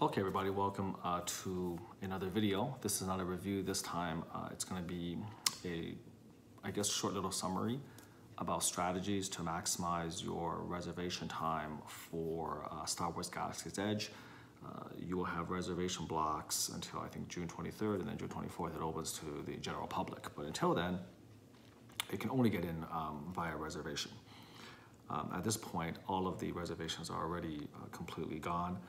Okay, everybody, welcome to another video. This is another review. This time it's going to be I guess, short little summary about strategies to maximize your reservation time for Star Wars Galaxy's Edge. You will have reservation blocks until I think June 23rd, and then June 24th it opens to the general public. But until then, it can only get in via reservation. At this point, all of the reservations are already completely gone.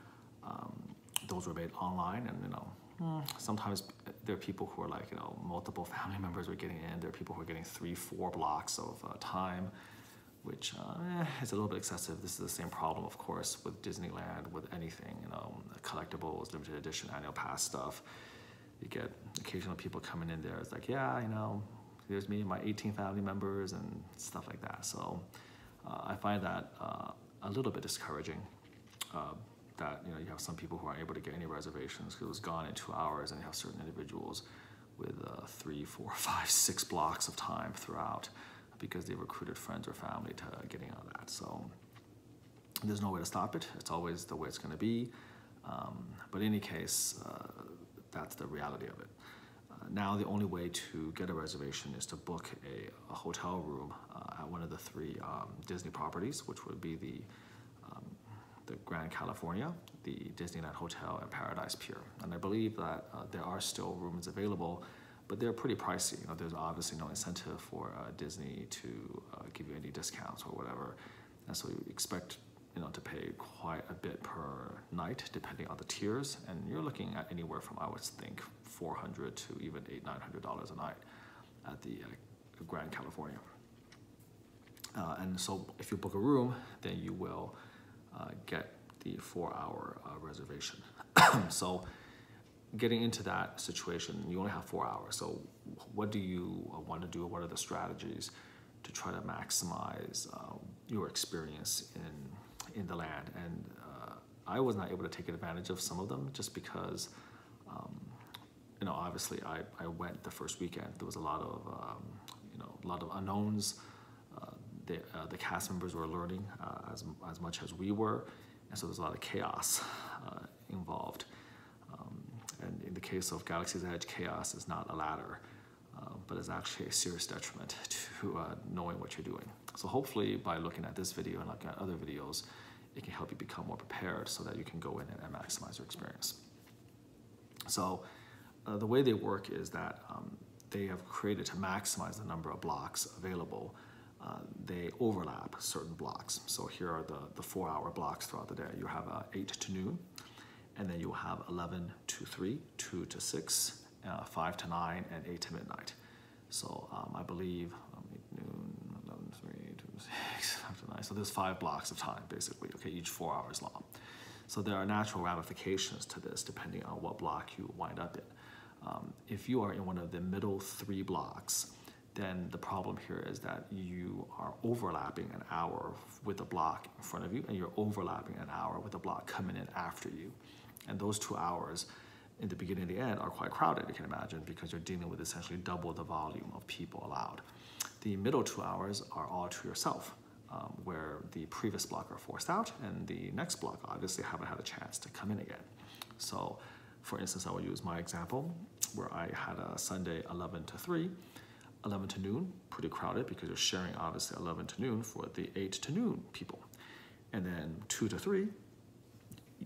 Those were made online, and sometimes there are people who are like, multiple family members are getting in. There are people who are getting 3-4 blocks of time, which is a little bit excessive. This is the same problem, of course, with Disneyland, with anything, collectibles, limited edition, annual pass stuff. You get occasional people coming in there. It's like, yeah, here's me and my 18 family members and stuff like that. So I find that a little bit discouraging. That you have some people who aren't able to get any reservations because it was gone in 2 hours, and you have certain individuals with 3, 4, 5, 6 blocks of time throughout because they recruited friends or family to getting on that. So there's no way to stop it. It's always the way it's going to be. But in any case, that's the reality of it. Now the only way to get a reservation is to book a hotel room at one of the 3 Disney properties, which would be the Grand California, the Disneyland Hotel, and Paradise Pier. And I believe that there are still rooms available, but they're pretty pricey. There's obviously no incentive for Disney to give you any discounts or whatever. And so you expect to pay quite a bit per night, depending on the tiers. And you're looking at anywhere from, I would think, $400 to even $800-900 a night at the Grand California. And so if you book a room, then you will get the 4-hour reservation. So getting into that situation, you only have 4 hours. So what do you want to do? What are the strategies to try to maximize your experience in the land? And I was not able to take advantage of some of them just because, obviously I went the first weekend. There was a lot of unknowns. The cast members were learning as much as we were, and so there's a lot of chaos involved. And in the case of Galaxy's Edge, chaos is not a ladder, but is actually a serious detriment to knowing what you're doing. So hopefully by looking at this video and looking at other videos, it can help you become more prepared so that you can go in and maximize your experience. So the way they work is that they have created to maximize the number of blocks available. They overlap certain blocks. So here are the 4-hour blocks throughout the day. You have 8 to noon, and then you have 11 to 3, 2 to 6, 5 to 9, and 8 to midnight. So I believe 8 noon, 11 to 3, 2 to 6, 5 to 9. So there's 5 blocks of time, basically, okay, each 4 hours long. So there are natural ramifications to this depending on what block you wind up in. If you are in one of the middle 3 blocks, then the problem here is that you are overlapping an hour with a block in front of you, and you're overlapping an hour with a block coming in after you. And those 2 hours in the beginning and the end are quite crowded, you can imagine, because you're dealing with essentially double the volume of people allowed. The middle 2 hours are all to yourself, where the previous block are forced out, and the next block obviously haven't had a chance to come in again. So, for instance, I will use my example, where I had a Sunday 11 to 3, 11 to noon, pretty crowded because you're sharing obviously 11 to noon for the 8 to noon people. And then 2 to 3,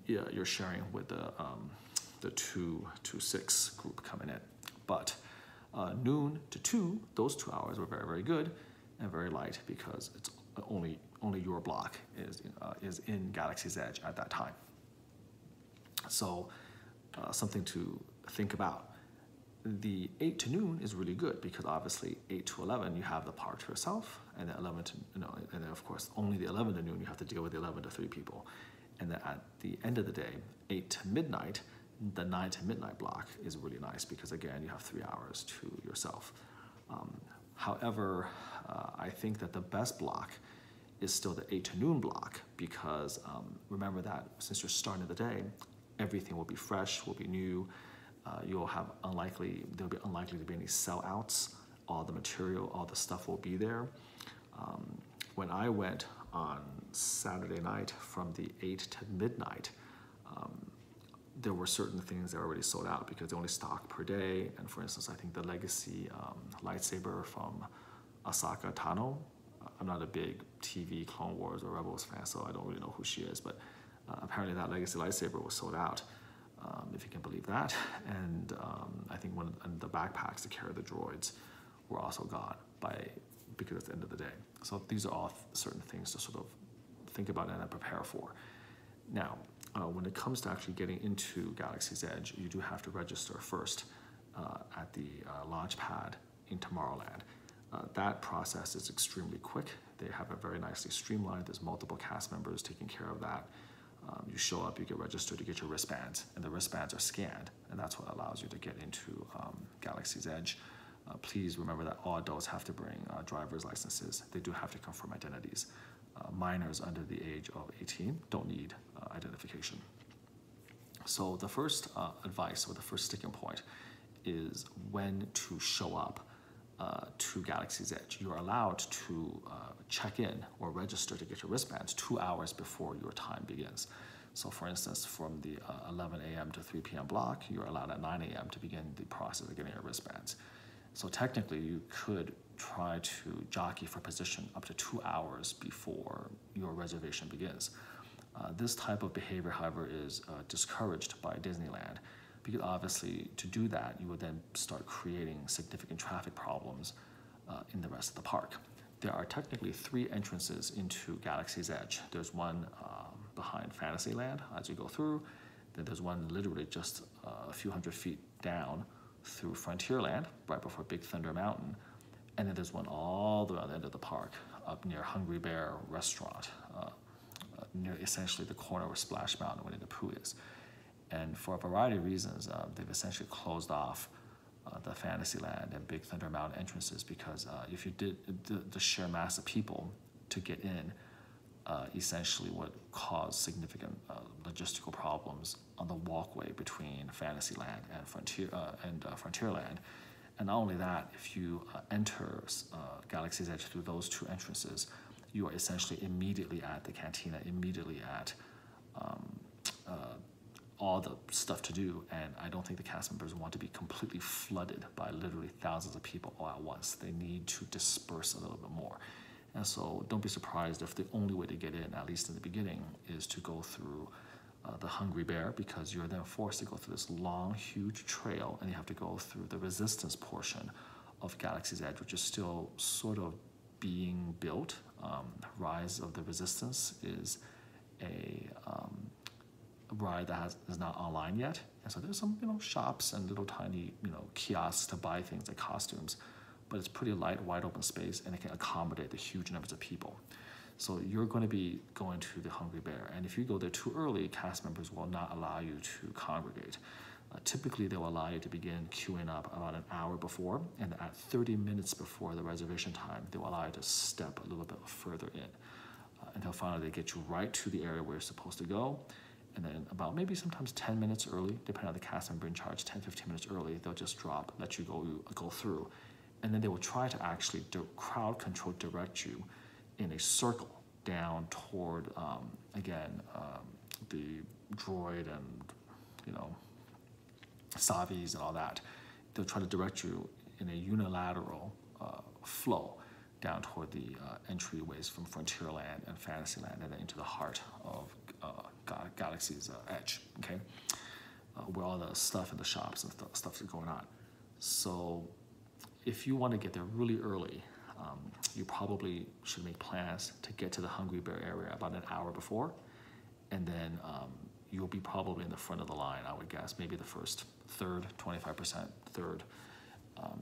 yeah, you're sharing with the 2 to 6 group coming in. But noon to 2, those 2 hours were very, very good and very light because it's only your block is in Galaxy's Edge at that time. So something to think about. The 8 to noon is really good because obviously 8 to 11 you have the park to yourself, and then 11 to and then of course only the 11 to noon you have to deal with the 11 to 3 people, and then at the end of the day, 8 to midnight, the 9 to midnight block is really nice because again you have 3 hours to yourself. However, I think that the best block is still the 8 to noon block because remember that since you're starting the day, everything will be fresh, will be new. There'll be unlikely to be any sellouts. All the material, all the stuff will be there. When I went on Saturday night from the 8 to midnight, there were certain things that were already sold out because they only stock per day. And for instance, I think the Legacy lightsaber from Asaka Tano, I'm not a big TV Clone Wars or Rebels fan, so I don't really know who she is, but apparently that Legacy lightsaber was sold out, if you can believe that. And I think the backpacks to carry the droids were also gone because it's the end of the day. So these are all certain things to sort of think about and prepare for. Now, when it comes to actually getting into Galaxy's Edge, you do have to register first at the launch pad in Tomorrowland. That process is extremely quick. They have it very nicely streamlined. There's multiple cast members taking care of that. You show up, you get registered, you get your wristbands, and the wristbands are scanned, and that's what allows you to get into Galaxy's Edge. Please remember that all adults have to bring driver's licenses. They do have to confirm identities. Minors under the age of 18 don't need identification. So the first advice, or the first sticking point, is when to show up to Galaxy's Edge. You're allowed to check in or register to get your wristbands 2 hours before your time begins. So for instance, from the 11 a.m. to 3 p.m. block, you're allowed at 9 a.m. to begin the process of getting your wristbands. So technically, you could try to jockey for position up to 2 hours before your reservation begins. This type of behavior, however, is discouraged by Disneyland, because obviously to do that, you would then start creating significant traffic problems in the rest of the park. There are technically 3 entrances into Galaxy's Edge. There's one behind Fantasyland as you go through. Then there's one literally just a few hundred feet down through Frontierland, right before Big Thunder Mountain. And then there's one all the way at the end of the park, up near Hungry Bear Restaurant, near essentially the corner where Splash Mountain, Winnie the Pooh is. And for a variety of reasons, they've essentially closed off the Fantasyland and Big Thunder Mountain entrances, because if you did the sheer mass of people to get in, essentially would cause significant logistical problems on the walkway between Fantasyland and Frontierland. And not only that, if you enter Galaxy's Edge through those 2 entrances, you are essentially immediately at the cantina, immediately at all the stuff to do, and I don't think the cast members want to be completely flooded by literally thousands of people all at once. They need to disperse a little bit more. And so don't be surprised if the only way to get in, at least in the beginning, is to go through the Hungry Bear, because you're then forced to go through this long, huge trail, and you have to go through the Resistance portion of Galaxy's Edge, which is still sort of being built. Rise of the Resistance is a ride that is not online yet, and so there's some shops and little tiny kiosks to buy things like costumes, but it's pretty light, wide open space, and it can accommodate the huge numbers of people. So you're going to be going to the Hungry Bear, and if you go there too early, cast members will not allow you to congregate. Typically, they will allow you to begin queuing up about an hour before, and at 30 minutes before the reservation time, they will allow you to step a little bit further in. Until finally they get you right to the area where you're supposed to go, and then about maybe sometimes 10 minutes early, depending on the cast member in charge, 10, 15 minutes early, they'll just drop, let you go through, and then they will try to actually crowd control direct you in a circle down toward, the droid and, Savis and all that. They'll try to direct you in a unilateral flow down toward the entryways from Frontierland and Fantasyland, and then into the heart of Galaxy's Edge, okay? Where all the stuff in the shops and stuff is going on. So if you want to get there really early, you probably should make plans to get to the Hungry Bear area about an hour before, and then you'll be probably in the front of the line, I would guess, maybe the first third, 25% third.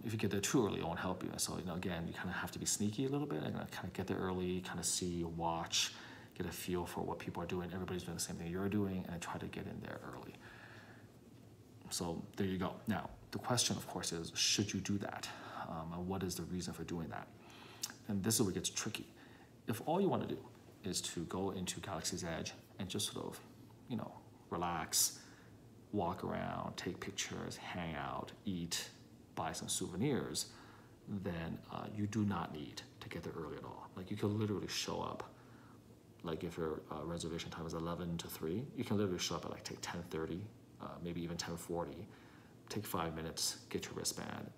If you get there too early, it won't help you. So, again, you kind of have to be sneaky a little bit and kind of get there early, kind of see, watch, get a feel for what people are doing. Everybody's doing the same thing you're doing, and try to get in there early. So there you go. Now, the question, of course, is should you do that? And what is the reason for doing that? And this is where it gets tricky. If all you want to do is to go into Galaxy's Edge and just sort of, relax, walk around, take pictures, hang out, eat, buy some souvenirs, then you do not need to get there early at all. Like, you can literally show up, like if your reservation time is 11 to 3, you can literally show up at like 10:30, maybe even 10:40. Take 5 minutes, get your wristband,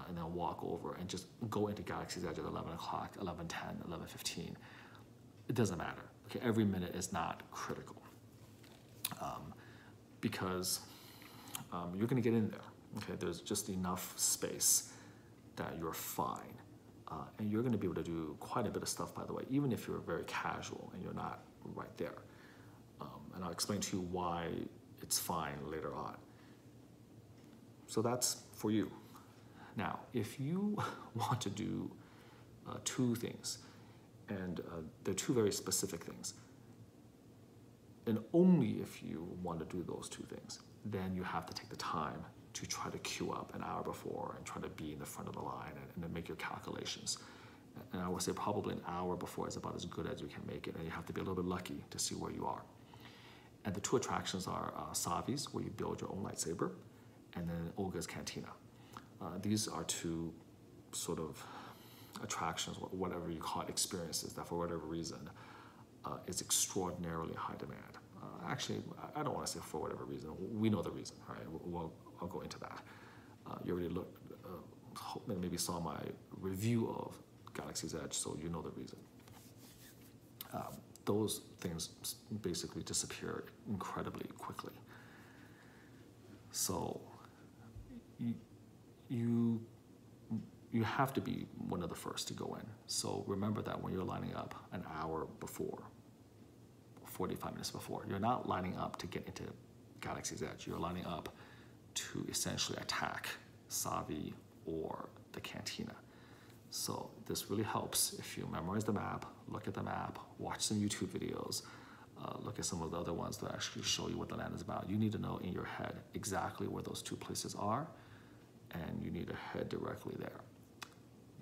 and then walk over and just go into Galaxy's Edge at 11 o'clock, 11:10, 11:15. It doesn't matter. Okay, every minute is not critical, because you're going to get in there. Okay, there's just enough space that you're fine, and you're going to be able to do quite a bit of stuff, by the way, even if you're very casual and you're not right there. And I'll explain to you why it's fine later on. So that's for you. Now, if you want to do two things, and they're two very specific things, and only if you want to do those two things, then you have to take the time to try to queue up an hour before and try to be in the front of the line and then make your calculations. And I would say probably an hour before is about as good as you can make it, and you have to be a little bit lucky to see where you are. And the two attractions are Savi's, where you build your own lightsaber, and then Olga's Cantina. These are two sort of attractions, whatever you call it, experiences that for whatever reason is extraordinarily high demand. Actually, I don't want to say for whatever reason. We know the reason, all right? I'll go into that. You already looked, maybe saw my review of Galaxy's Edge, so you know the reason. Those things basically disappear incredibly quickly. So you have to be one of the first to go in. So remember that when you're lining up an hour before, 45 minutes before, you're not lining up to get into Galaxy's Edge. You're lining up to essentially attack Savi or the Cantina. So this really helps if you memorize the map, look at the map, watch some YouTube videos, look at some of the other ones that actually show you what the land is about. You need to know in your head exactly where those two places are, and you need to head directly there.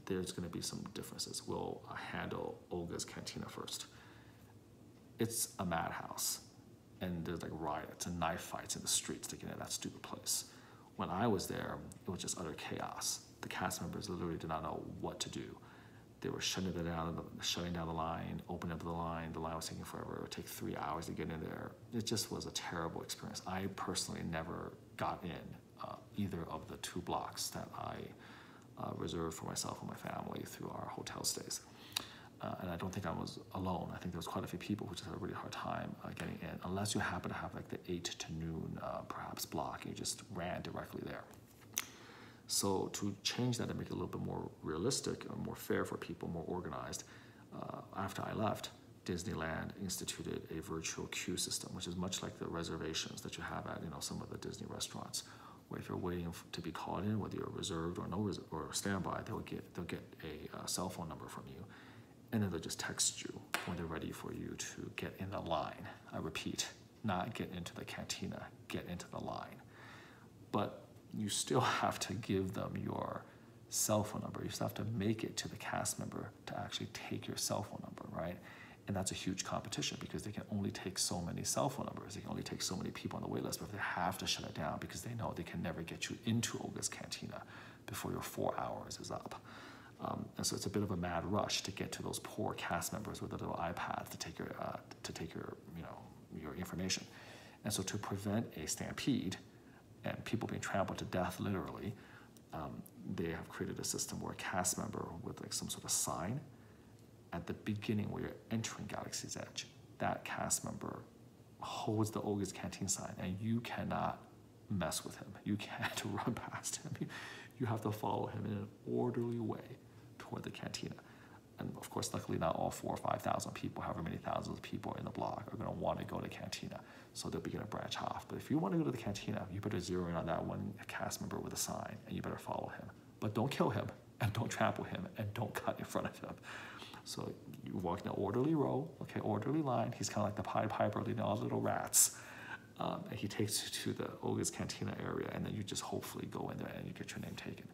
There's going to be some differences. We'll handle Olga's Cantina first. It's a madhouse, and there's like riots and knife fights in the streets to get into that stupid place. When I was there, it was just utter chaos. The cast members literally did not know what to do. They were shutting down the line, opening up the line. The line was taking forever. It would take 3 hours to get in there. It just was a terrible experience. I personally never got in either of the two blocks that I reserved for myself and my family through our hotel stays. And I don't think I was alone. I think there was quite a few people who just had a really hard time getting in, unless you happen to have like the 8 to noon perhaps block, and you just ran directly there. So to change that and make it a little bit more realistic or more fair for people, more organized, after I left, Disneyland instituted a virtual queue system, which is much like the reservations that you have at some of the Disney restaurants, where if you're waiting to be called in, whether you're reserved or or standby, they'll get a cell phone number from you, and then they'll just text you when they're ready for you to get in the line. I repeat, not get into the cantina, get into the line. But you still have to give them your cell phone number. You still have to make it to the cast member to actually take your cell phone number, right? And that's a huge competition because they can only take so many cell phone numbers. They can only take so many people on the wait list, but they have to shut it down because they know they can never get you into Olga's Cantina before your 4 hours is up. And so it's a bit of a mad rush to get to those poor cast members with the little iPads to take your information. And so to prevent a stampede and people being trampled to death literally, they have created a system where a cast member with like some sort of sign at the beginning where you're entering Galaxy's Edge, that cast member holds the Olga's Canteen sign, and you cannot mess with him. You can't run past him. You have to follow him in an orderly way toward the cantina. And of course, luckily not all 4,000 or 5,000 people, however many thousands of people in the block, are going to want to go to cantina. So they'll begin to branch off. But if you want to go to the cantina, you better zero in on that one cast member with a sign, and you better follow him. But don't kill him, and don't trample him, and don't cut in front of him. So you walk in an orderly row, okay, orderly line. He's kind of like the Pied Piper, leading all the little rats. And he takes you to the Olga's Cantina area, and then you just hopefully go in there and you get your name taken.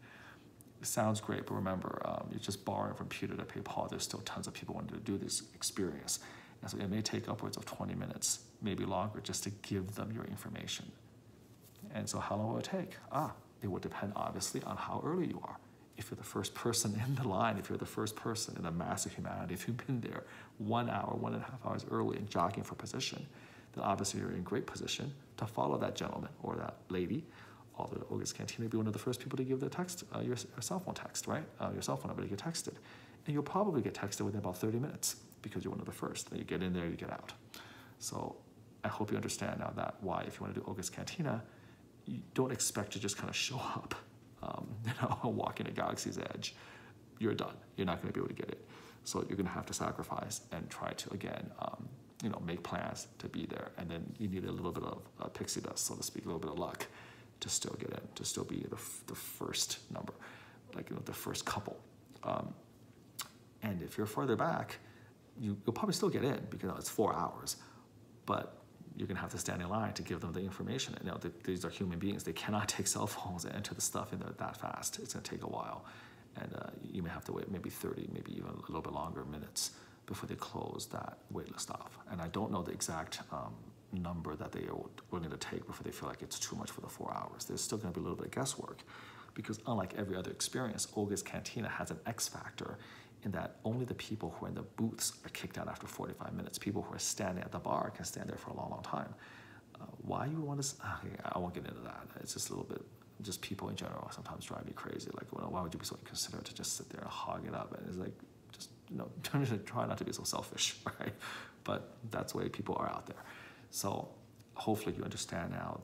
It sounds great, but remember, you're just borrowing from Peter to pay Paul. There's still tons of people wanting to do this experience. And so it may take upwards of 20 minutes, maybe longer, just to give them your information. And so how long will it take? It will depend, obviously, on how early you are. If you're the first person in the line, if you're the first person in the mass of humanity, if you've been there 1 hour, 1.5 hours early and jockeying for position, then obviously you're in great position to follow that gentleman or that lady all the way to August Cantina, be one of the first people to give the text, your cell phone text, right? Your cell phone number to get texted. And you'll probably get texted within about 30 minutes because you're one of the first. Then you get in there, you get out. So I hope you understand now that why, if you want to do August Cantina, you don't expect to just kind of show up, walking at Galaxy's Edge. You're done. You're not going to be able to get it. So you're going to have to sacrifice and try to, again, make plans to be there. And then you need a little bit of pixie dust, so to speak, a little bit of luck to still get in, to still be the first number, the first couple. And if you're further back, you'll probably still get in because it's 4 hours, but you're going to have to stand in line to give them the information. These are human beings. They cannot take cell phones and enter the stuff in there that fast. It's going to take a while. And you may have to wait maybe 30, maybe even a little bit longer minutes before they close that wait list off. And I don't know the exact number that they are willing to take before they feel like it's too much for the 4 hours. There's still going to be a little bit of guesswork because unlike every other experience, August Cantina has an X factor in that only the people who are in the booths are kicked out after 45 minutes. People who are standing at the bar can stand there for a long, long time. Why you want to, I won't get into that. It's just a little bit, just people in general sometimes drive me crazy. Like, why would you be so inconsiderate to just sit there and hog it up? And it's like, just, try not to be so selfish, right? But that's the way people are out there. So hopefully you understand now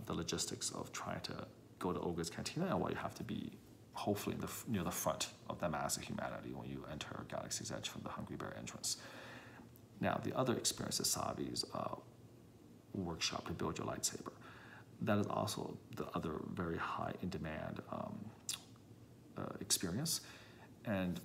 the logistics of trying to go to August Cantina and why you have to be hopefully near the front of the mass of humanity when you enter Galaxy's Edge from the Hungry Bear entrance. Now, the other experience is Savi's workshop to build your lightsaber. That is also the other very high in demand experience. And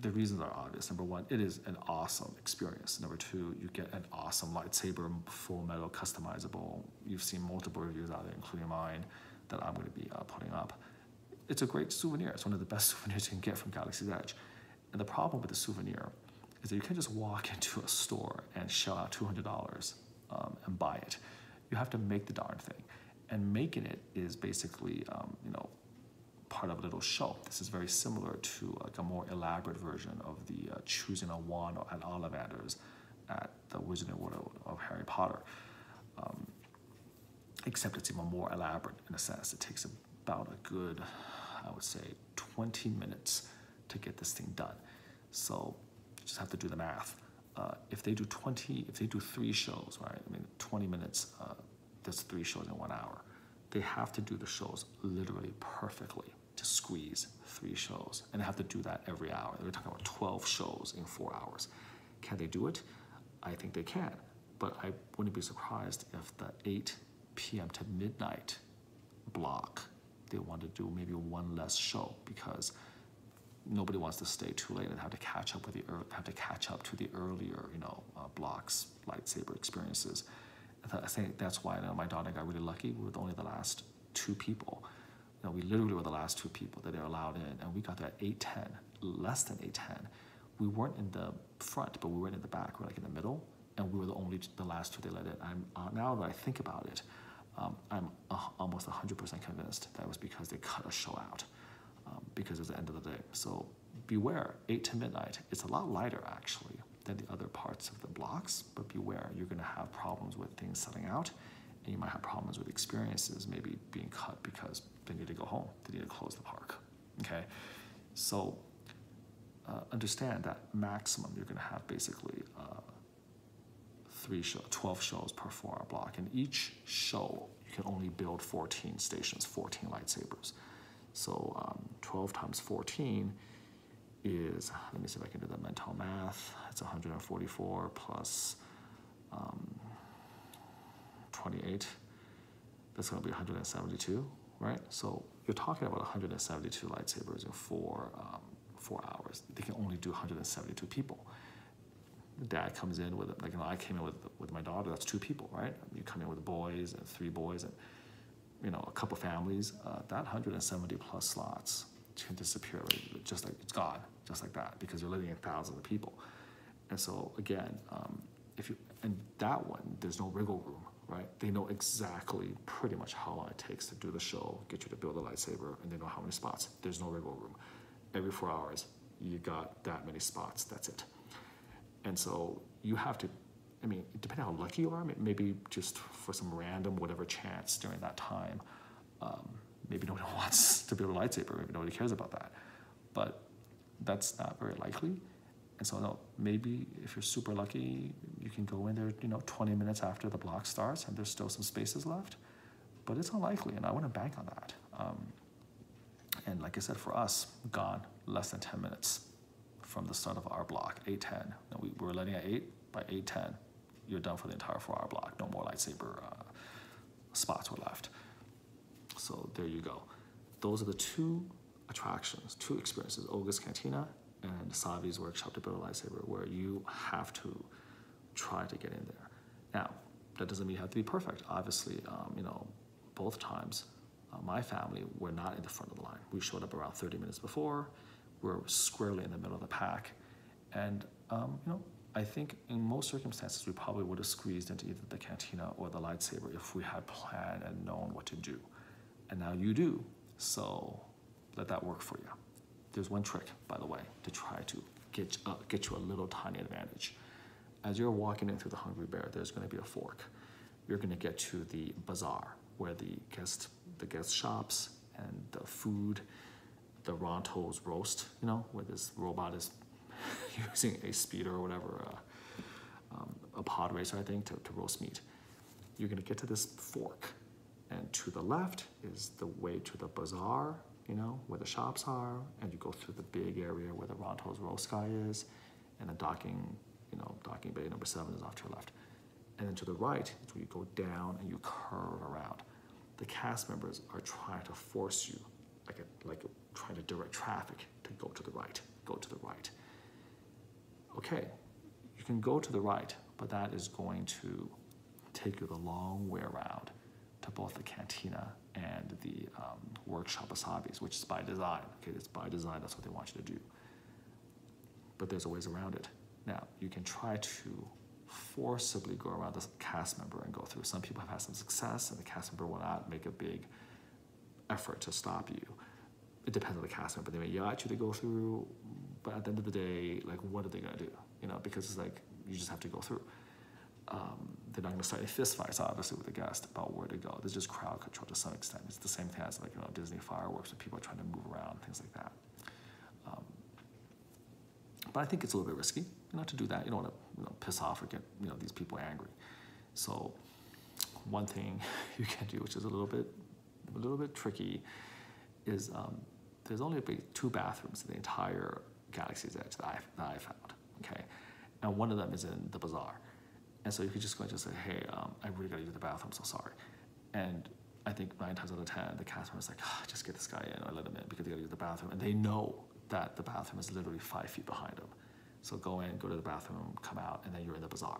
the reasons are obvious. Number one, it is an awesome experience. Number two, you get an awesome lightsaber, full metal, customizable. You've seen multiple reviews out there, including mine, that I'm going to be putting up. It's a great souvenir. It's one of the best souvenirs you can get from Galaxy's Edge. And the problem with the souvenir is that you can't just walk into a store and shell out $200 and buy it. You have to make the darn thing. And making it is basically, part of a little show. This is very similar to like a more elaborate version of the choosing a wand at Ollivander's at the Wizarding World of Harry Potter. Except it's even more elaborate in a sense. It takes about a good, I would say, 20 minutes to get this thing done. So you just have to do the math. If they do 3 shows, right? 20 minutes, that's 3 shows in 1 hour. They have to do the shows literally perfectly to squeeze 3 shows. And they have to do that every hour. We're talking about 12 shows in 4 hours. Can they do it? I think they can. But I wouldn't be surprised if the 8 p.m. to midnight block, they want to do maybe 1 less show because nobody wants to stay too late and have to catch up to the earlier, blocks, lightsaber experiences. I think that's why my daughter got really lucky. We were only the last 2 people. We literally were the last 2 people that they were allowed in, and we got there at 8:10, less than 8:10. We weren't in the front, but we were in the back. We were like in the middle, and we were the last 2 they let in. Now that I think about it, I'm almost 100% convinced that it was because they cut a show out because it was the end of the day. So beware, 8 to midnight. It's a lot lighter actually than the other parts of the blocks, but beware, you're going to have problems with things selling out, and you might have problems with experiences maybe being cut because they need to go home. They need to close the park. Okay, so understand that maximum you're going to have basically 12 shows per 4-hour block, and each show you can only build 14 stations, 14 lightsabers. So 12 times 14 is, let me see if I can do the mental math, it's 144 plus 28, that's going to be 172, right? So you're talking about 172 lightsabers in 4 hours. They can only do 172 people. The dad comes in with, I came in with my daughter, that's 2 people, right? You come in with boys and 3 boys and, a couple families, that 170 plus slots can disappear, right? Just like it's gone, just like that, because you're living in thousands of people. And so again, and that one, there's no wriggle room, right? They know exactly pretty much how long it takes to do the show, get you to build a lightsaber, and they know how many spots. There's no wriggle room. Every 4 hours, you got that many spots, that's it. And so you have to, I mean, depending on how lucky you are, maybe just for some random whatever chance during that time, maybe nobody wants to build a lightsaber, maybe nobody cares about that. But that's not very likely. And so no, maybe if you're super lucky, you can go in there, 20 minutes after the block starts and there's still some spaces left. But it's unlikely, and I wouldn't bank on that. And like I said, for us, gone less than 10 minutes from the start of our block, 8:10. And we were letting at 8, by 8:10, you're done for the entire 4-hour block. No more lightsaber spots were left. So there you go. Those are the 2 attractions, 2 experiences, Olga's Cantina and Savi's workshop to build a lightsaber, where you have to try to get in there. Now, that doesn't mean you have to be perfect. Obviously, both times, my family were not in the front of the line. We showed up around 30 minutes before. We're squarely in the middle of the pack. And, I think in most circumstances, we probably would have squeezed into either the cantina or the lightsaber if we had planned and known what to do. And now you do. So let that work for you. There's one trick, by the way, to try to get you a little tiny advantage. As you're walking in through the Hungry Bear, there's going to be a fork. You're going to get to the bazaar, where the guest shops and the food, the Ronto's roast, where this robot is using a speeder or whatever, a pod racer, I think, to roast meat. You're going to get to this fork, and to the left is the way to the bazaar, where the shops are, and you go through the big area where the Ronto's roast guy is, and the docking bay number 7 is off to your left. And then to the right is where you go down and you curve around. The cast members are trying to force you, like trying to direct traffic to go to the right, go to the right. Okay, you can go to the right, but that is going to take you the long way around to both the cantina and the workshop Asabi's, which is by design. Okay, it's by design, that's what they want you to do. But there's a ways around it. Now, you can try to forcibly go around the cast member and go through. Some people have had some success, and the cast member will not make a big effort to stop you. It depends on the cast member. They may yell at you to go through, but at the end of the day, what are they going to do? Because it's like you just have to go through. They're not going to start any fist fights, obviously, with the guest about where to go. There's just crowd control to some extent. It's the same thing as Disney fireworks, when people are trying to move around, things like that. But I think it's a little bit risky, to do that. You don't want to, piss off or get, these people angry. So, one thing you can do, which is a little bit tricky, is there's only 2 bathrooms in the entire Galaxy's Edge that I found. Okay, and one of them is in the bazaar, and so you could just go and just say, hey, I really got to use the bathroom, so sorry. And I think 9 times out of 10, the cast member's like, just get this guy in, or let him in because they got to use the bathroom, and they know that the bathroom is literally 5 feet behind them. So go in, go to the bathroom, come out, and then you're in the bazaar.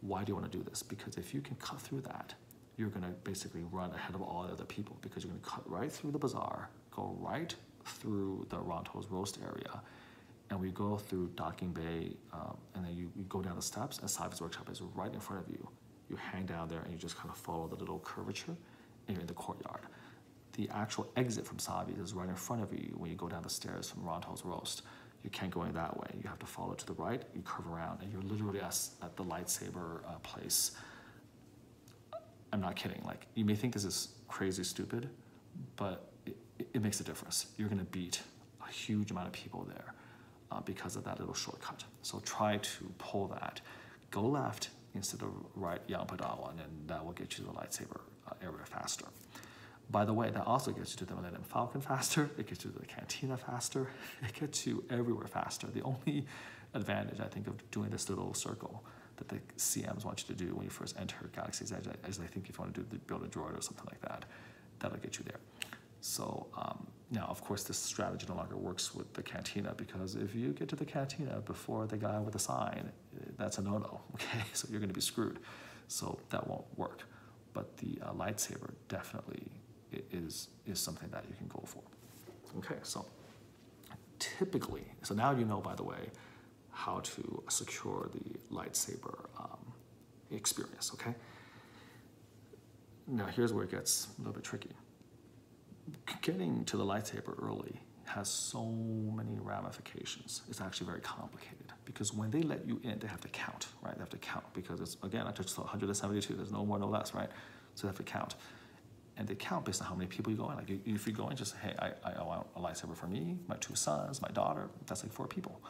Why do you want to do this? Because if you can cut through that, you're going to basically run ahead of all the other people, because you're going to cut right through the bazaar, go right through the Ronto's roast area, and we go through docking bay, and then you go down the steps, and Savi's workshop is right in front of you. You hang down there, and you just kind of follow the little curvature, and you're in the courtyard. The actual exit from Savi's is right in front of you when you go down the stairs from Ronto's roast. You can't go in that way. You have to follow to the right, you curve around, and you're literally at the lightsaber place. I'm not kidding. You may think this is crazy stupid, but it makes a difference. You're going to beat a huge amount of people there because of that little shortcut. So try to pull that. Go left instead of right, Yang Padawan, and that will get you to the lightsaber area faster. By the way, that also gets you to the Millennium Falcon faster. It gets you to the Cantina faster. It gets you everywhere faster. The only advantage, I think, of doing this little circle that the CMs want you to do when you first enter Galaxy's Edge is, I think, if you want to build a droid or something like that, that'll get you there. So now, of course, this strategy no longer works with the Cantina, because if you get to the Cantina before the guy with the sign, that's a no-no, okay? So you're going to be screwed. So that won't work. But the lightsaber definitely is something that you can go for. Okay, so typically, so now you know, by the way, how to secure the lightsaber experience, okay? Now here's where it gets a little bit tricky. Getting to the lightsaber early has so many ramifications. It's actually very complicated. because when they let you in, they have to count, right? They have to count because it's, again, I touched 172. There's no more, no less, right? So they have to count. And they count based on how many people you go in. Like if you go in, just say, hey, I want a lightsaber for me, my 2 sons, my daughter. That's like 4 people.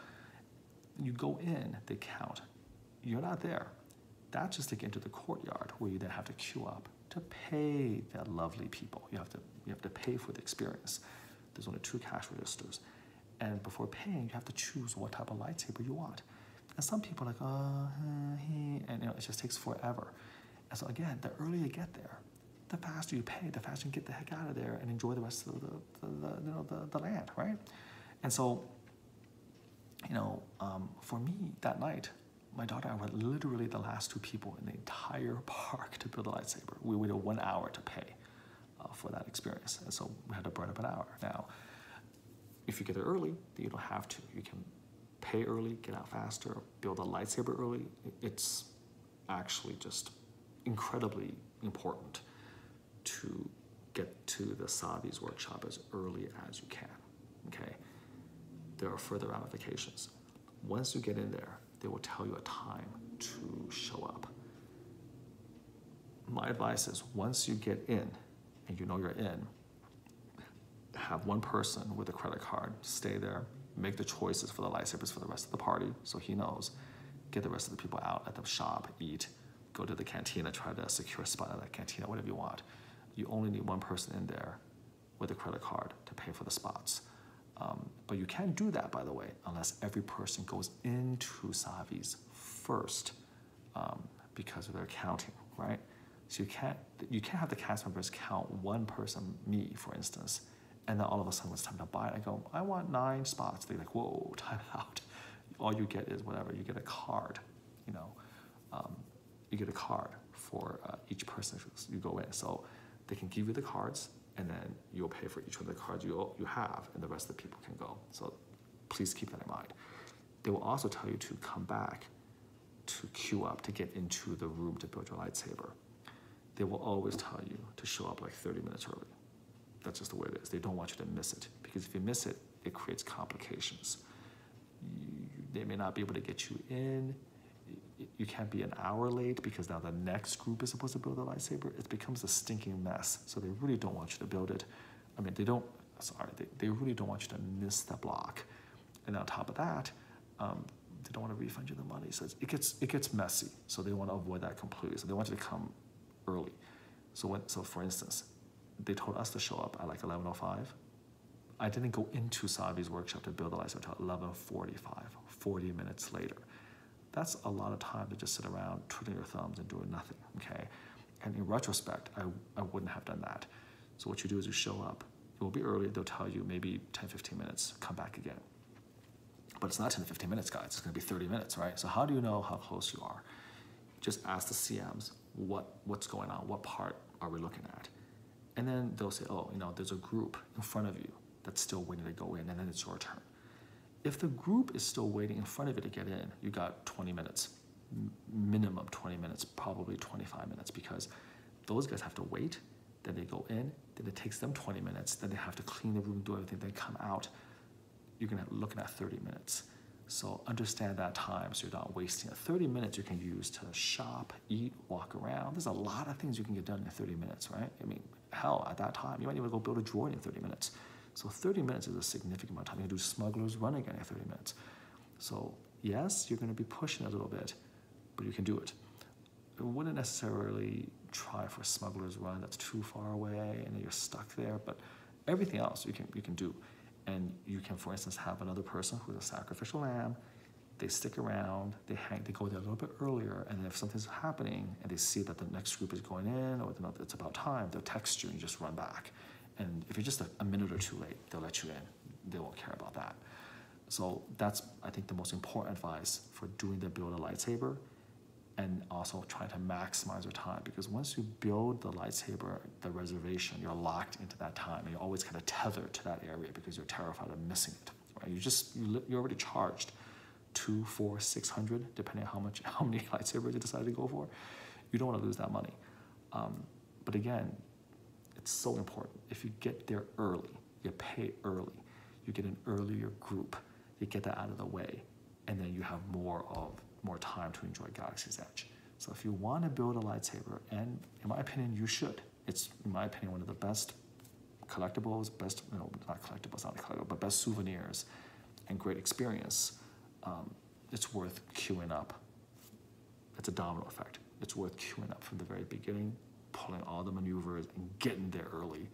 You go in, they count. You're not there. That's just to get into the courtyard where you then have to queue up to pay the lovely people. You have to pay for the experience. There's only 2 cash registers. And before paying, you have to choose what type of lightsaber you want. And some people are like, and it just takes forever. And so again, the earlier you get there, the faster you pay, the faster you get the heck out of there and enjoy the rest of the land, right? And so, for me that night, my daughter and I were literally the last 2 people in the entire park to build a lightsaber. We waited 1 hour to pay for that experience, and so we had to burn up an hour. Now, if you get there early, then you don't have to. You can pay early, get out faster, build a lightsaber early. It's actually just incredibly important to get to the Savi's workshop as early as you can, okay? There are further ramifications. Once you get in there, they will tell you a time to show up. My advice is once you get in and you know you're in, have one person with a credit card stay there, make the choices for the lightsabers for the rest of the party so he knows, get the rest of the people out at the shop, eat, go to the cantina, try to secure a spot at that cantina, whatever you want. You only need one person in there with a credit card to pay for the spots. But you can't do that, by the way, unless every person goes into Savi's first because of their counting, right? So you can't have the cast members count one person, me, for instance, and then all of a sudden it's time to buy it. I go, I want 9 spots. They're like, whoa, time out. All you get is whatever. You get a card, you get a card for each person you go in. So they can give you the cards, and then you'll pay for each one of the cards you have, and the rest of the people can go. So please keep that in mind. They will also tell you to come back to queue up to get into the room to build your lightsaber. They will always tell you to show up like 30 minutes early. That's just the way it is. They don't want you to miss it, because if you miss it, it creates complications. They may not be able to get you in. You can't be an hour late because now the next group is supposed to build a lightsaber. It becomes a stinking mess. So they really don't want you to build it. I mean, they really don't want you to miss the block. And on top of that, they don't want to refund you the money. So it gets messy. So they want to avoid that completely. So they want you to come early. So for instance, they told us to show up at like 11:05. I didn't go into Savi's workshop to build the lightsaber until 11:45, 40 minutes later. That's a lot of time to just sit around twiddling your thumbs and doing nothing, okay? And in retrospect, I wouldn't have done that. So what you do is you show up. It will be early. They'll tell you maybe 10, 15 minutes, come back again. But it's not 10 to 15 minutes, guys. It's going to be 30 minutes, right? So how do you know how close you are? Just ask the CMs what's going on, what part are we looking at? And then they'll say, oh, there's a group in front of you that's still waiting to go in, and then it's your turn. If the group is still waiting in front of you to get in, you got 20 minutes, minimum 20 minutes, probably 25 minutes, because those guys have to wait, then they go in, then it takes them 20 minutes, then they have to clean the room, do everything, then come out. You're looking at 30 minutes. So understand that time so you're not wasting it. 30 minutes you can use to shop, eat, walk around. There's a lot of things you can get done in 30 minutes, right? I mean, hell, at that time, you might even go build a droid in 30 minutes. So 30 minutes is a significant amount of time. You can do Smuggler's Run again in 30 minutes. So yes, you're going to be pushing a little bit, but you can do it. I wouldn't necessarily try for Smuggler's Run. That's too far away and you're stuck there, but everything else you can do. And you can, for instance, have another person who's a sacrificial lamb. They stick around, they go there a little bit earlier, and if something's happening and they see that the next group is going in or it's about time, they'll text you and you just run back. And if you're just a minute or two late, they'll let you in. They won't care about that. So that's, I think, the most important advice for doing the build a lightsaber, and also trying to maximize your time, because once you build the lightsaber, the reservation, you're locked into that time, and you're always kind of tethered to that area because you're terrified of missing it. Right? You're already charged 200, 400, 600, depending on how many lightsabers you decide to go for. You don't want to lose that money. But again, it's so important. If you get there early, you pay early, you get an earlier group, you get that out of the way, and then you have more time to enjoy Galaxy's Edge. So if you want to build a lightsaber, and in my opinion, you should. It's, in my opinion, one of the best collectibles, not collectible, but best souvenirs and great experience. It's worth queuing up. It's a domino effect. It's worth queuing up from the very beginning, pulling all the maneuvers and getting there early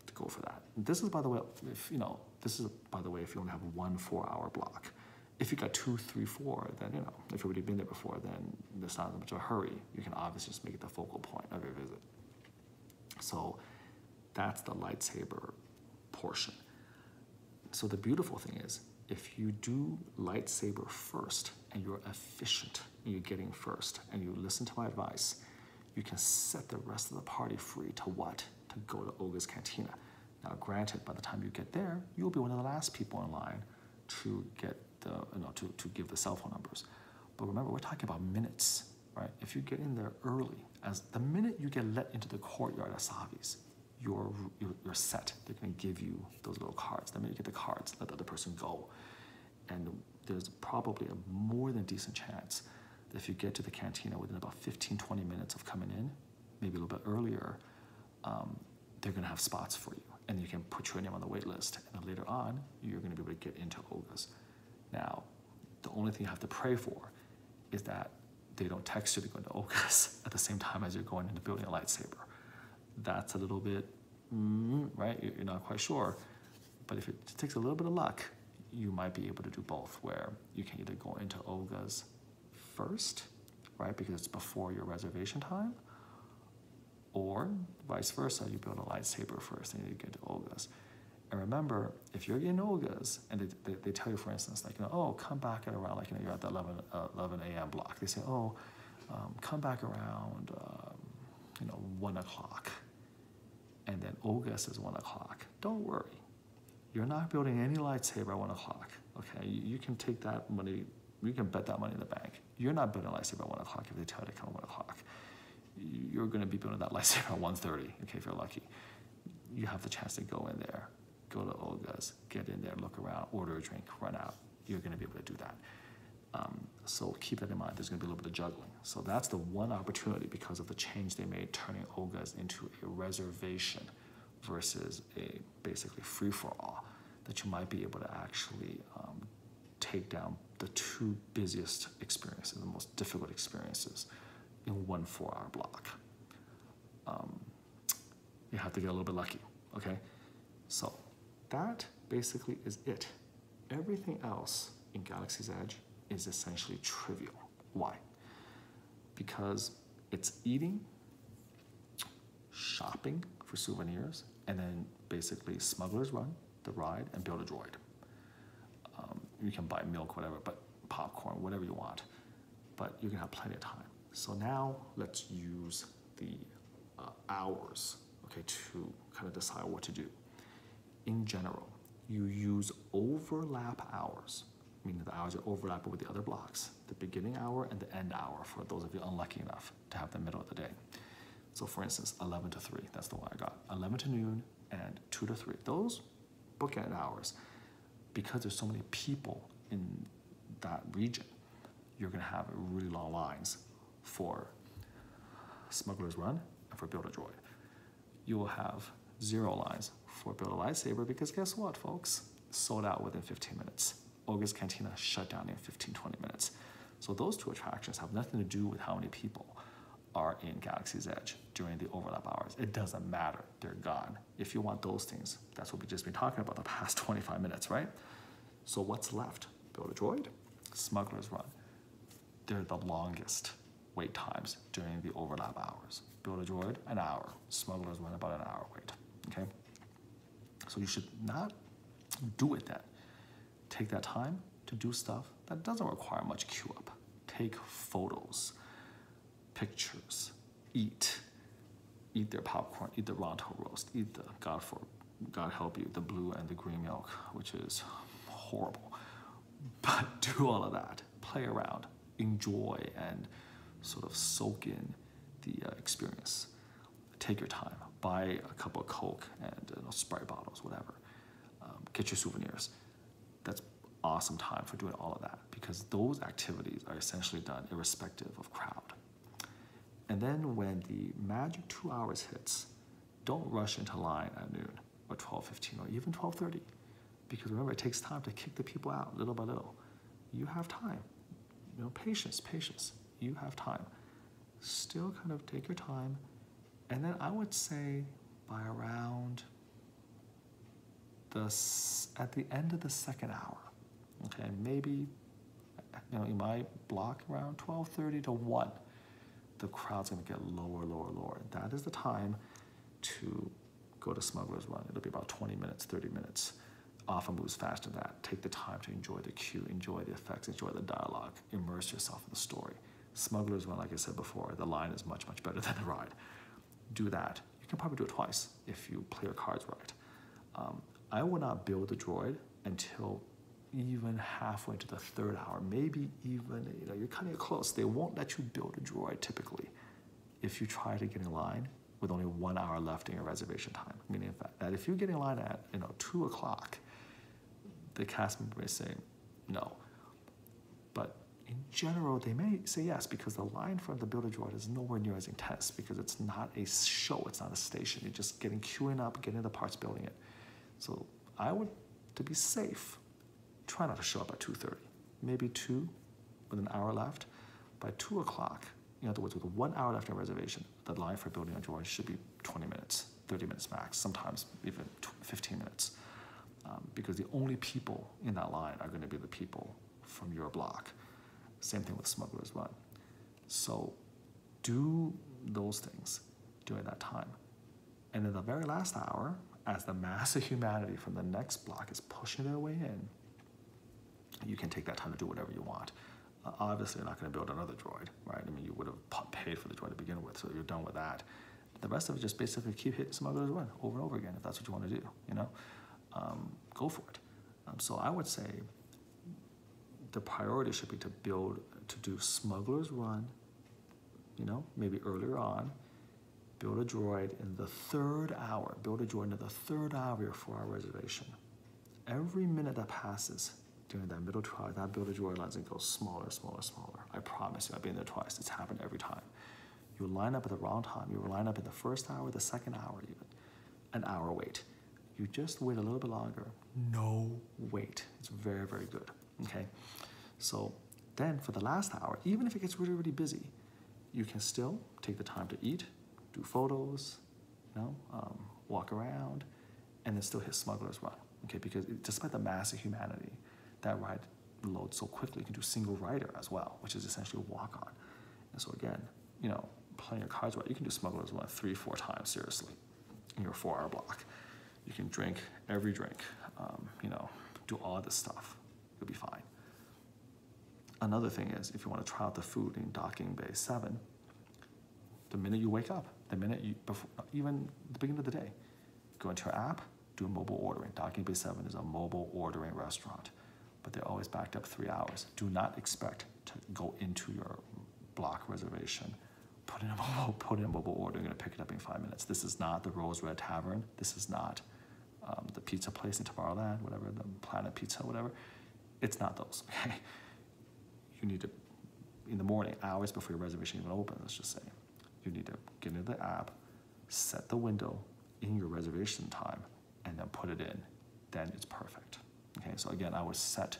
to go for that. This is, by the way, if you only have 1 4-hour block. If you got 2, 3, 4, then, if you've already been there before, then there's not much of a hurry. You can obviously just make it the focal point of your visit. So that's the lightsaber portion. So the beautiful thing is, if you do lightsaber first and you're efficient and you're getting first and you listen to my advice, you can set the rest of the party free to what? To go to Olga's Cantina. Now, granted, by the time you get there, you'll be one of the last people in line to get to give the cell phone numbers. But remember, we're talking about minutes, right? If you get in there early, as the minute you get let into the courtyard at Savi's, you're set. They're going to give you those little cards. The minute you get the cards, let the other person go. And there's probably a more than decent chance that if you get to the cantina within about 15, 20 minutes of coming in, maybe a little bit earlier, they're going to have spots for you. And you can put your name on the wait list. And then later on, you're going to be able to get into Olga's. Now, the only thing you have to pray for is that they don't text you to go into Olga's at the same time as you're going into building a lightsaber. That's a little bit, right? You're not quite sure. But if it takes a little bit of luck, you might be able to do both, where you can either go into Olga's first, right, because it's before your reservation time, or vice versa, you build a lightsaber first and you get to Olga's. And remember, if you're in Olga's and they tell you, for instance, like, oh, come back at around, like, you're at the 11 a.m. block. They say, oh, come back around, 1 o'clock. And then Olga's is 1 o'clock. Don't worry. You're not building any lightsaber at 1 o'clock, okay? You can take that money, you can bet that money in the bank. You're not building a lightsaber at 1 o'clock if they tell you to come at 1 o'clock. You're gonna be building that lightsaber at 1:30, okay, if you're lucky. You have the chance to go in there, go to Olga's, get in there, look around, order a drink, run out. You're gonna be able to do that. So keep that in mind, there's gonna be a little bit of juggling. So that's the one opportunity because of the change they made, turning Olga's into a reservation versus a basically free-for-all, that you might be able to actually take down the 2 busiest experiences, the most difficult experiences in 1 4-hour block. You have to get a little bit lucky, okay? So that basically is it. Everything else in Galaxy's Edge is essentially trivial. Why? Because it's eating, shopping for souvenirs, and then basically Smuggler's Run, the ride, and build a droid. You can buy milk, whatever, but popcorn, whatever you want, but you can have plenty of time. So now let's use the hours, okay, to kind of decide what to do. In general, you use overlap hours, meaning the hours that overlap with the other blocks, the beginning hour and the end hour for those of you unlucky enough to have the middle of the day. So for instance, 11 to 3, that's the one I got. 11 to noon and 2 to 3. Those bookend hours, because there's so many people in that region, you're gonna have really long lines for Smuggler's Run and for Build a Droid. You will have 0 lines for Build a Lightsaber because guess what, folks? Sold out within 15 minutes. Olga's Cantina shut down in 15, 20 minutes. So those 2 attractions have nothing to do with how many people are in Galaxy's Edge during the overlap hours. It doesn't matter, they're gone. If you want those things, that's what we've just been talking about the past 25 minutes, right? So what's left? Build a Droid, Smuggler's Run. They're the longest wait times during the overlap hours. Build a Droid, an hour. Smuggler's Run, about an hour wait, okay? So you should not do it then. Take that time to do stuff that doesn't require much queue up. Take photos, pictures, eat their popcorn, eat the Ronto roast, eat the, God help you, the blue and the green milk, which is horrible. But do all of that, play around, enjoy, and sort of soak in the experience. Take your time, buy a cup of Coke and Sprite bottles, whatever. Get your souvenirs. That's awesome time for doing all of that, because those activities are essentially done irrespective of crowd. And then when the magic 2 hours hits, don't rush into line at noon or 12:15 or even 12:30, because remember, it takes time to kick the people out little by little. You have time. Patience. You have time. Still kind of take your time. And then I would say by around at the end of the second hour, okay, maybe, in my block around 12:30 to 1, the crowd's gonna get lower. That is the time to go to Smuggler's Run. It'll be about 20 minutes, 30 minutes. Often moves faster than that. Take the time to enjoy the queue, enjoy the effects, enjoy the dialogue, immerse yourself in the story. Smuggler's Run, like I said before, the line is much better than the ride. Do that. You can probably do it twice if you play your cards right. I would not build the droid until even halfway into the third hour, maybe even, you're cutting it close. They won't let you build a droid typically if you try to get in line with only 1 hour left in your reservation time. Meaning that if you get in line at 2 o'clock, the cast member may say no. But in general, they may say yes, because the line for the build a droid is nowhere near as intense, because it's not a show, it's not a station. You're just queuing up, getting the parts, building it. So I would, to be safe, try not to show up at 2:30, maybe 2 with an hour left. By 2 o'clock, in other words, with 1 hour left in reservation, the line for building a droid should be 20 minutes, 30 minutes max, sometimes even 15 minutes. Because the only people in that line are going to be the people from your block. Same thing with Smuggler's Run. So do those things during that time. And in the very last hour, as the mass of humanity from the next block is pushing their way in, you can take that time to do whatever you want. Obviously, you're not going to build another droid, right? I mean, you would have paid for the droid to begin with, so you're done with that. The rest of it, just basically keep hitting Smuggler's Run over and over again, if that's what you want to do, go for it. So I would say the priority should be to do Smuggler's Run, maybe earlier on, build a droid in the third hour, build a droid in the third hour of your 4-hour reservation. Every minute that passes during that middle 2 hours, that build a droid lines and goes smaller. I promise you, I've been there twice. It's happened every time. You line up at the wrong time. You line up in the first hour, the second hour even. An hour wait. You just wait a little bit longer. No wait. It's very good, okay? So then for the last hour, even if it gets really busy, you can still take the time to eat, do photos, walk around, and then still hit Smuggler's Run, okay? Because despite the mass of humanity, that ride loads so quickly. You can do single rider as well, which is essentially a walk-on. And so again, playing your cards right, you can do Smuggler's Run 3-4 times, seriously, in your 4-hour block. You can drink every drink, do all this stuff. You'll be fine. Another thing is, if you want to try out the food in Docking Bay 7, the minute you wake up, even the beginning of the day, go into your app, do mobile ordering. Docking Bay 7 is a mobile ordering restaurant, but they're always backed up 3 hours. Do not expect to go into your block reservation, put in a mobile order, you're going to pick it up in 5 minutes. This is not the Rose Red Tavern. This is not the pizza place in Tomorrowland, whatever, the Planet Pizza, whatever. It's not those, okay? You need to, in the morning, hours before your reservation even opens, let's just say, you need to get into the app, set the window in your reservation time, and then put it in. Then it's perfect, okay? So again, I would set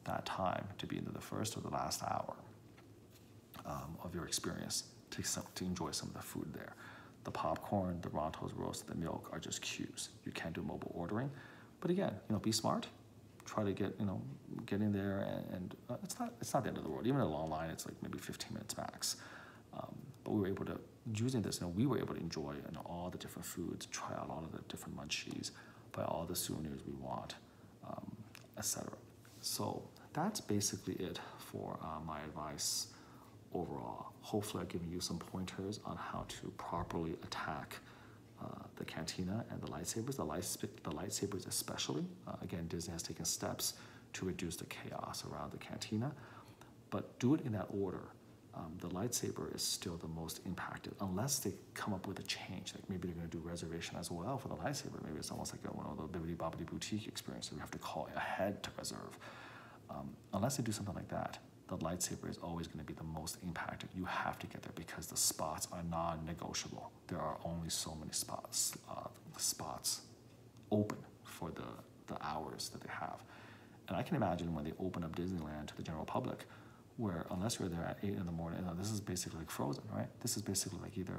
that time to be into the first or the last hour of your experience to enjoy some of the food there. The popcorn, the Ronto's roast, the milk are just cues. You can't do mobile ordering. But again, be smart. Try to get in there, and it's not the end of the world. Even a long line, it's like maybe 15 minutes max. But we were able to, using this, we were able to enjoy all the different foods, try out all of the different munchies, buy all the souvenirs we want, etc. So that's basically it for my advice overall. Hopefully I've given you some pointers on how to properly attack the cantina and the lightsabers, the lightsabers especially. Again, Disney has taken steps to reduce the chaos around the cantina, but do it in that order. The lightsaber is still the most impacted, unless they come up with a change. Like maybe they're going to do reservation as well for the lightsaber. Maybe it's almost like one of the Bibbidi Bobbidi Boutique experience. You have to call ahead to reserve. unless they do something like that, the lightsaber is always going to be the most impacted. You have to get there because the spots are non-negotiable. There are only so many spots open for the hours that they have. And I can imagine when they open up Disneyland to the general public, where unless you're there at 8 in the morning, this is basically like Frozen, right? This is basically like either,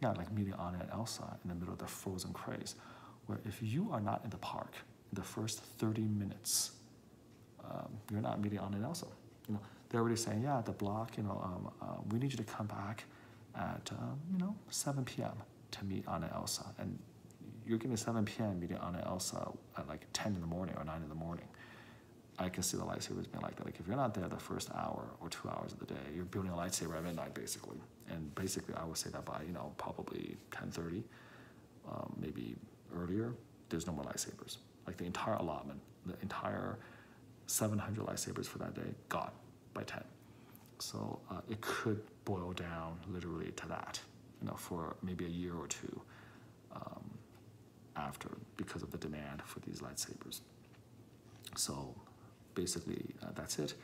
like meeting Anna and Elsa in the middle of the Frozen craze, where if you are not in the park in the first 30 minutes, you're not meeting Anna and Elsa. They're already saying, yeah, the block, we need you to come back at, 7 p.m. to meet Anna and Elsa. And you're getting 7 p.m. meeting Anna and Elsa at like 10 in the morning or 9 in the morning. I can see the lightsabers being like that. Like if you're not there the first hour or 2 hours of the day, you're building a lightsaber at midnight, basically. And basically, I would say that by, probably 10:30, maybe earlier, there's no more lightsabers. Like the entire allotment, the entire 700 lightsabers for that day, gone by 10. So it could boil down literally to that, for maybe a year or two after, because of the demand for these lightsabers. So basically, that's it.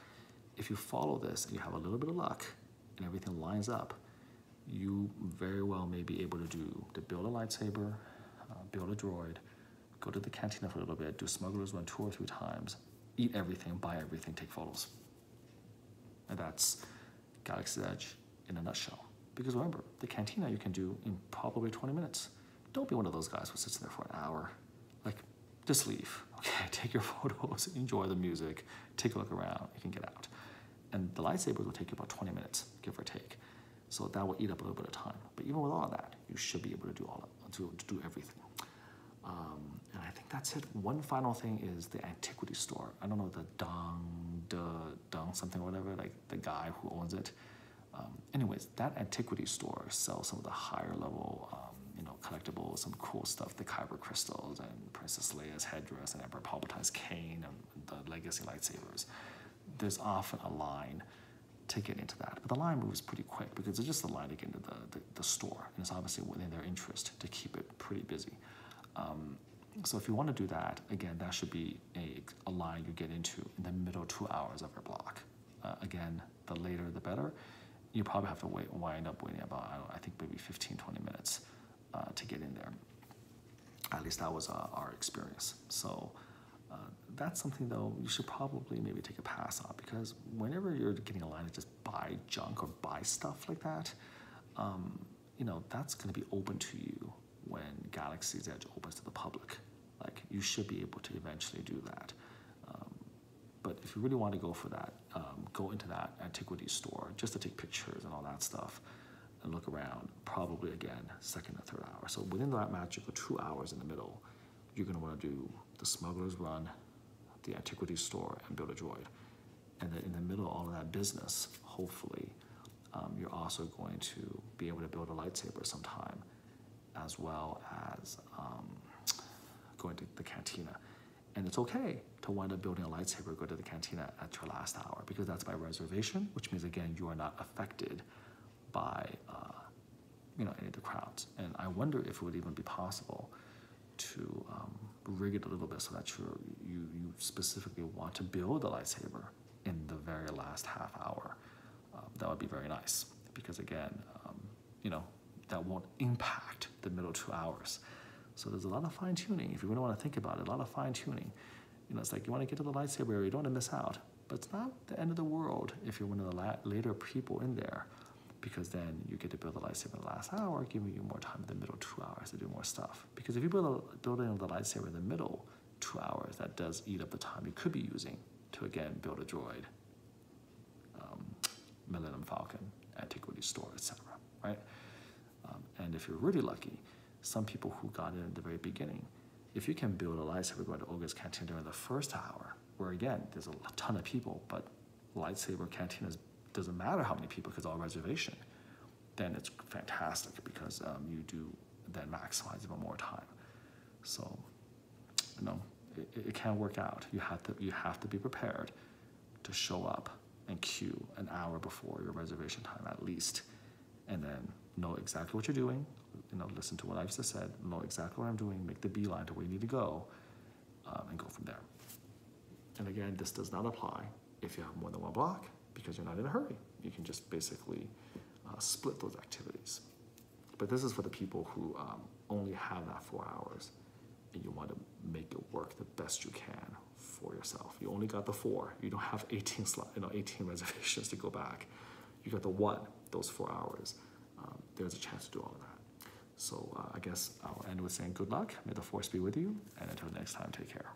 If you follow this and you have a little bit of luck and everything lines up, you very well may be able to build a lightsaber, build a droid, go to the cantina for a little bit, do Smuggler's Run 2 or 3 times, eat everything, buy everything, take photos. And that's Galaxy's Edge in a nutshell. Because remember, the cantina you can do in probably 20 minutes. Don't be one of those guys who sits there for an hour. Like, just leave. Okay, take your photos, enjoy the music, take a look around, you can get out. And the lightsabers will take you about 20 minutes, give or take. So that will eat up a little bit of time. But even with all of that, you should be able to do everything. And I think that's it. One final thing is the antiquity store. I don't know, the Dong something or whatever, like the guy who owns it. Anyways, that antiquity store sells some of the higher level collectibles, some cool stuff, the Kyber crystals and Princess Leia's headdress and Emperor Palpatine's cane and the legacy lightsabers. There's often a line to get into that, but the line moves pretty quick because it's just a line to get into the store, and it's obviously within their interest to keep it pretty busy. So if you want to do that, again, that should be a line you get into in the middle 2 hours of your block. Again, the later the better. You probably have to wind up waiting about, I think maybe 15, 20 minutes to get in there. At least that was our experience. So that's something, though, you should probably maybe take a pass on, because whenever you're getting a line to just buy junk or buy stuff like that, that's going to be open to you when Galaxy's Edge opens to the public. Like, you should be able to eventually do that. But if you really want to go for that, go into that antiquity store just to take pictures and all that stuff and look around, probably, again, second or third hour. So within that magical 2 hours in the middle, you're going to want to do the Smuggler's Run, the antiquity store, and build a droid. And then in the middle of all of that business, hopefully, you're also going to be able to build a lightsaber sometime, as well as going to the cantina. And it's okay to wind up building a lightsaber, go to the cantina at your last hour, because that's by reservation, which means, again, you are not affected by any of the crowds. And I wonder if it would even be possible to rig it a little bit so that you specifically want to build a lightsaber in the very last half hour. That would be very nice, because again, that won't impact the middle 2 hours. So there's a lot of fine tuning. If you really want to think about it, a lot of fine tuning. It's like you want to get to the lightsaber area, you don't want to miss out. But it's not the end of the world if you're one of the later people in there, because then you get to build the lightsaber in the last hour, giving you more time in the middle 2 hours to do more stuff. Because if you build the lightsaber in the middle 2 hours, that does eat up the time you could be using to, again, build a droid, Millennium Falcon, Antiquity Store, etc. Right? And if you're really lucky, some people who got in at the very beginning, if you can build a lightsaber going to Olga's Cantina during the first hour, where again, there's a ton of people, but lightsaber cantinas doesn't matter how many people because it's all reservation, then it's fantastic, because you do then maximize even more time. So, it can work out. You have to be prepared to show up and queue an hour before your reservation time at least, and then know exactly what you're doing. Listen to what I've just said, know exactly what I'm doing, make the beeline to where you need to go, and go from there. And again, this does not apply If you have more than one block, because you're not in a hurry, you can just basically split those activities. But this is for the people who only have that 4 hours, and you want to make it work the best you can for yourself. You only got the 4. You don't have 18 reservations to go back. You got the 1, those 4 hours. There's a chance to do all of that. So I guess I'll end with saying good luck. May the force be with you. And until next time, take care.